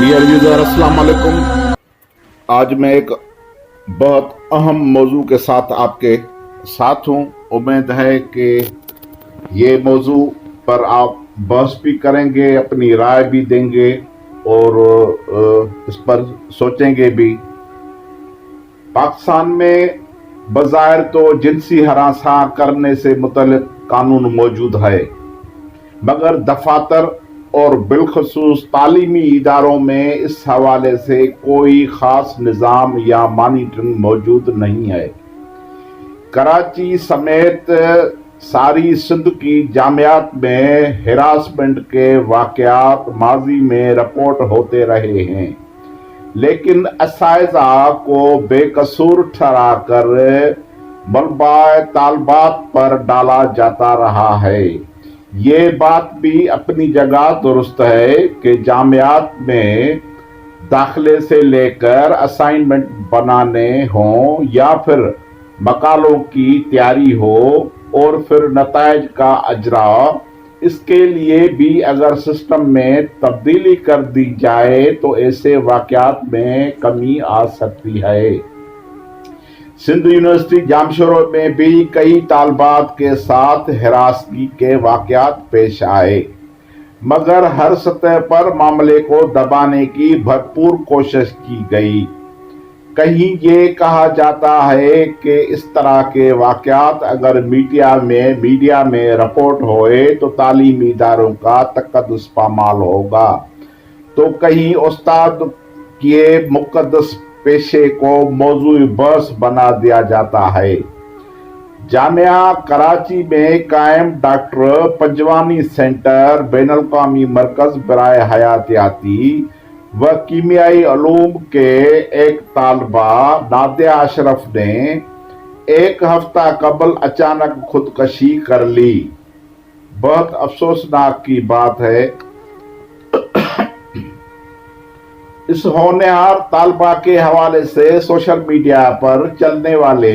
Dear user अस्सलाम वालेकुम। आज मैं एक बहुत अहम मौजू के साथ आपके साथ हूँ। उम्मीद है कि ये मौजू पर आप बहस भी करेंगे, अपनी राय भी देंगे और इस पर सोचेंगे भी। पाकिस्तान में बज़ाहिर तो जिनसी हरासा करने से मुतल्लिक़ कानून मौजूद है, मगर दफातर और बिलखसूस तालीमी इदारों में इस हवाले से कोई ख़ास निज़ाम या मॉनिटरिंग मौजूद नहीं है। कराची समेत सारी सिंध की जामियात में हिरासमेंट के वाक़यात माजी में रिपोर्ट होते रहे हैं, लेकिन असाइज़ा को बेकसूर ठहराकर मलबा तालबात पर डाला जाता रहा है। ये बात भी अपनी जगह दुरुस्त है कि जामियात में दाखिले से लेकर असाइनमेंट बनाने हों या फिर मकालों की तैयारी हो और फिर नताइज का अजरा, इसके लिए भी अगर सिस्टम में तब्दीली कर दी जाए तो ऐसे वाक़यात में कमी आ सकती है। सिंध यूनिवर्सिटी जामशोरो में भी कई तालबात के साथ हिरासगी के वाक़यात पेश आए, मगर हर सतह पर मामले को दबाने की भरपूर कोशिश की गई। कहीं ये कहा जाता है कि इस तरह के वाक़यात अगर मीडिया में रिपोर्ट होए तो तालीमी इदारों का तकद्दुस पामाल होगा, तो कहीं उस्ताद के मुक़द्दस पेशे को मौजूद बहस बना दिया जाता है। जामिया कराची में कायम डॉक्टर पंजवानी सेंटर बैनुल-अक़वामी मरकज़ बराए हयातियाती व कीमियाई उलूम के एक तालिबा नादिया अशरफ ने एक हफ्ता कबल अचानक खुदकशी कर ली। बहुत अफसोसनाक की बात है। इस होनहार तालिबा के हवाले से सोशल मीडिया पर चलने वाले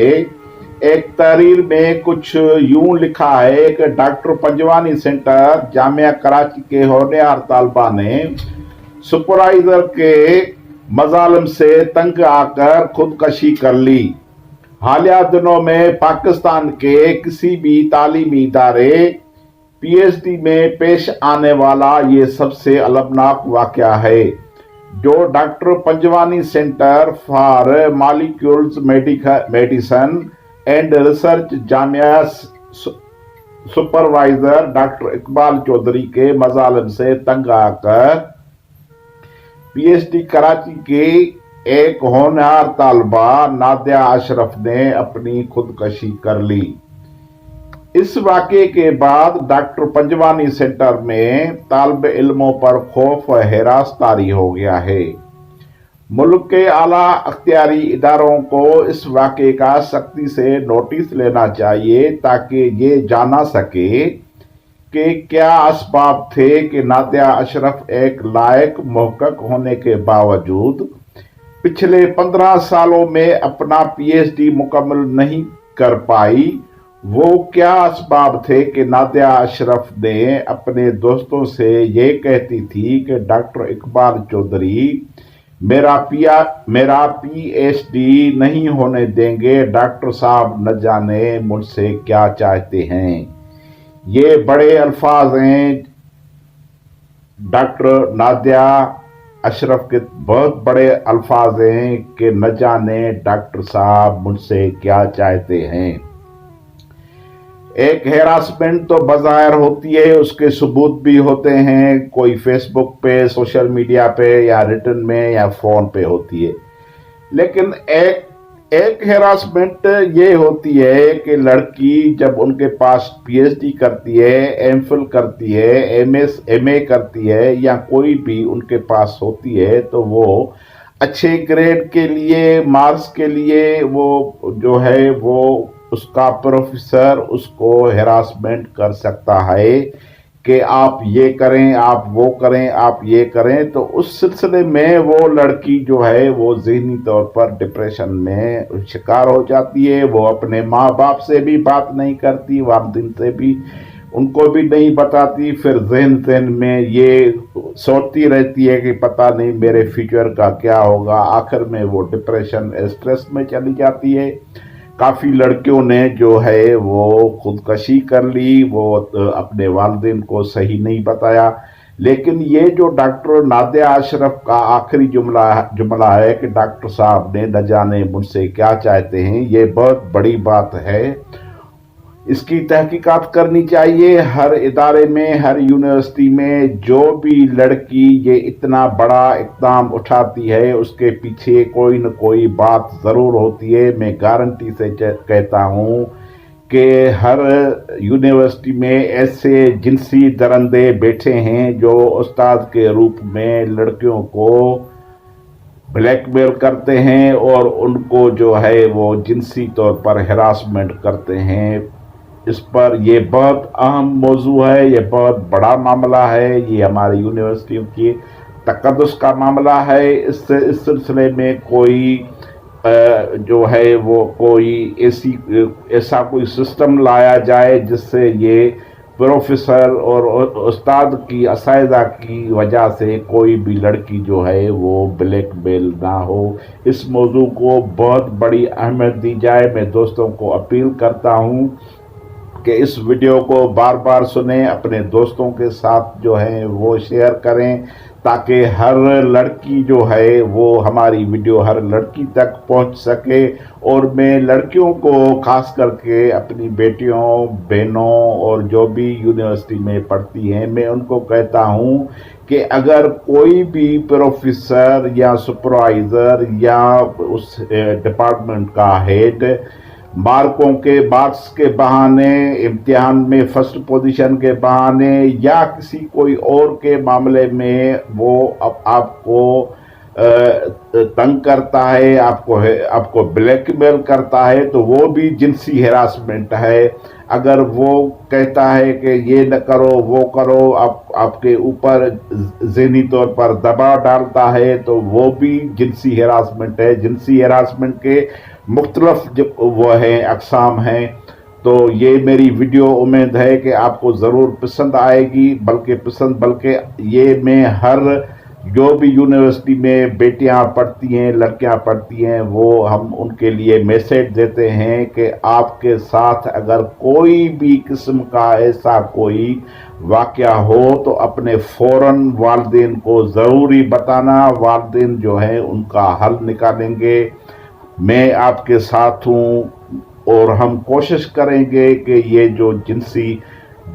एक तहरीर में कुछ यूं लिखा है कि डॉक्टर पंजवानी सेंटर जामिया कराची के होनहार तालिबा ने सुपरवाइजर के मजालिम से तंग आकर खुदकशी कर ली। हालिया दिनों में पाकिस्तान के किसी भी तालीमी इदारे PhD में पेश आने वाला ये सबसे अलमनाक वाक़या है, जो doctor Panjwani centre for molecules medicine and research Jamia supervisor doctor Iqbal Chaudhry के मजालिम से तंग आकर PhD कराची के एक होनहार तालिबा नादिया अशरफ ने अपनी खुदकशी कर ली। इस वाक़े के बाद डॉक्टर पंजवानी सेंटर में तालिब इल्मों पर खौफ व हिरास तारी हो गया है। मुल्क के आला अख्तियारी इदारों को इस वाक़े का सख्ती से नोटिस लेना चाहिए ताकि ये जाना सके कि क्या असबाब थे कि नादिया अशरफ एक लायक मुहक्कक होने के बावजूद पिछले 15 सालों में अपना PhD मुकम्मल नहीं कर पाई। वो क्या असबाब थे कि नादिया अशरफ ने अपने दोस्तों से ये कहती थी कि डॉक्टर इकबाल चौधरी मेरा PhD नहीं होने देंगे, डॉक्टर साहब न जाने मुझसे क्या चाहते हैं। ये बड़े अल्फाज हैं डॉक्टर नादिया अशरफ के, बहुत बड़े अल्फाज हैं कि न जाने डॉक्टर साहब मुझसे क्या चाहते हैं। एक हैरासमेंट तो बज़ाहिर होती है, उसके सबूत भी होते हैं, कोई फेसबुक पे, सोशल मीडिया पे या रिटन में या फ़ोन पे होती है। लेकिन एक हैरासमेंट ये होती है कि लड़की जब उनके पास PhD करती है, MPhil करती है, MA करती है या कोई भी उनके पास होती है, तो वो अच्छे ग्रेड के लिए, मार्क्स के लिए वो जो है वो उसका प्रोफेसर उसको हैरासमेंट कर सकता है कि आप ये करें, आप वो करें, आप ये करें। तो उस सिलसिले में वो लड़की जो है वो ज़हनी तौर पर डिप्रेशन में शिकार हो जाती है। वो अपने माँ बाप से भी बात नहीं करती, वालिदैन से भी ان کو بھی نہیں بتاتی، پھر ذہن میں یہ سوچتی رہتی ہے کہ پتہ نہیں میرے فیوچر کا کیا ہوگا، آخر میں وہ ڈپریشن اسٹریس میں چلی جاتی ہے۔ کافی لڑکیوں نے جو ہے وہ خودکشی کر لی، وہ اپنے والدین کو صحیح نہیں بتایا۔ لیکن یہ جو ڈاکٹر نادیہ اشرف کا آخری جملہ ہے کہ ڈاکٹر صاحب نے نہ جانے مجھ سے کیا چاہتے ہیں، یہ بہت بڑی بات ہے۔ اس کی تحقیقات کرنی چاہیے ہر ادارے میں، ہر یونیورسٹی میں۔ جو بھی لڑکی یہ اتنا بڑا اقدام اٹھاتی ہے اس کے پیچھے کوئی نہ کوئی بات ضرور ہوتی ہے۔ میں گارنٹی سے کہتا ہوں کہ ہر یونیورسٹی میں ایسے جنسی درندے بیٹھے ہیں جو استاد کے روپ میں لڑکیوں کو بلیک میل کرتے ہیں اور ان کو جو ہے وہ جنسی طور پر ہراسمنٹ کرتے ہیں۔ اس پر یہ بہت اہم موضوع ہے، یہ بہت بڑا معاملہ ہے، یہ ہماری یونیورسٹیوں کی تقدس کا معاملہ ہے۔ اس سلسلے میں کوئی جو ہے وہ کوئی ایسا کوئی سسٹم لایا جائے جس سے یہ پروفیسر اور استاد کی اساتذہ کی وجہ سے کوئی بھی لڑکی جو ہے وہ بلیک میل نہ ہو۔ اس موضوع کو بہت بڑی اہمیت دی جائے۔ میں دوستوں کو اپیل کرتا ہوں کہ اس ویڈیو کو بار بار سنیں، اپنے دوستوں کے ساتھ جو ہے وہ شیئر کریں تاکہ ہر لڑکی جو ہے وہ ہماری ویڈیو ہر لڑکی تک پہنچ سکے۔ اور میں لڑکیوں کو خاص کر کے اپنی بیٹیوں، بہنوں اور جو بھی یونیورسٹی میں پڑھتی ہیں، میں ان کو کہتا ہوں کہ اگر کوئی بھی پروفیسر یا سپروائزر یا اس ڈپارٹمنٹ کا ہیڈ مارکس کے بہانے، امتحان میں فرسٹ پوزیشن کے بہانے یا کسی کوئی اور کے معاملے میں وہ آپ کو تنگ کرتا ہے، آپ کو بلیک میل کرتا ہے، تو وہ بھی جنسی ہراسمنٹ ہے۔ اگر وہ کہتا ہے کہ یہ نہ کرو وہ کرو، آپ کے اوپر ذہنی طور پر دباؤ ڈالتا ہے، تو وہ بھی جنسی ہراسمنٹ ہے۔ جنسی ہراسمنٹ کے مختلف وہ ہیں اقسام ہیں۔ تو یہ میری ویڈیو امید ہے کہ آپ کو ضرور پسند آئے گی، بلکہ یہ میں ہر جو بھی یونیورسٹی میں بیٹیاں پڑھتی ہیں، لڑکیاں پڑھتی ہیں، وہ ہم ان کے لیے میسیج دیتے ہیں کہ آپ کے ساتھ اگر کوئی بھی قسم کا ایسا کوئی واقعہ ہو تو اپنے فوراً والدین کو ضروری بتانا۔ والدین جو ہیں ان کا حل نکالیں گے۔ میں آپ کے ساتھ ہوں اور ہم کوشش کریں گے کہ یہ جو جنسی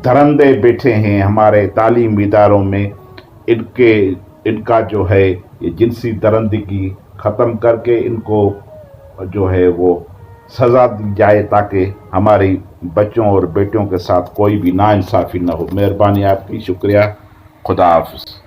درندے بیٹھے ہیں ہمارے تعلیمی اداروں میں، ان کا جو ہے یہ جنسی درندگی ختم کر کے ان کو جو ہے وہ سزا دی جائے تاکہ ہماری بچوں اور بیٹیوں کے ساتھ کوئی بھی ناانصافی نہ ہو۔ مہربانی آپ کی، شکریہ، خدا حافظ۔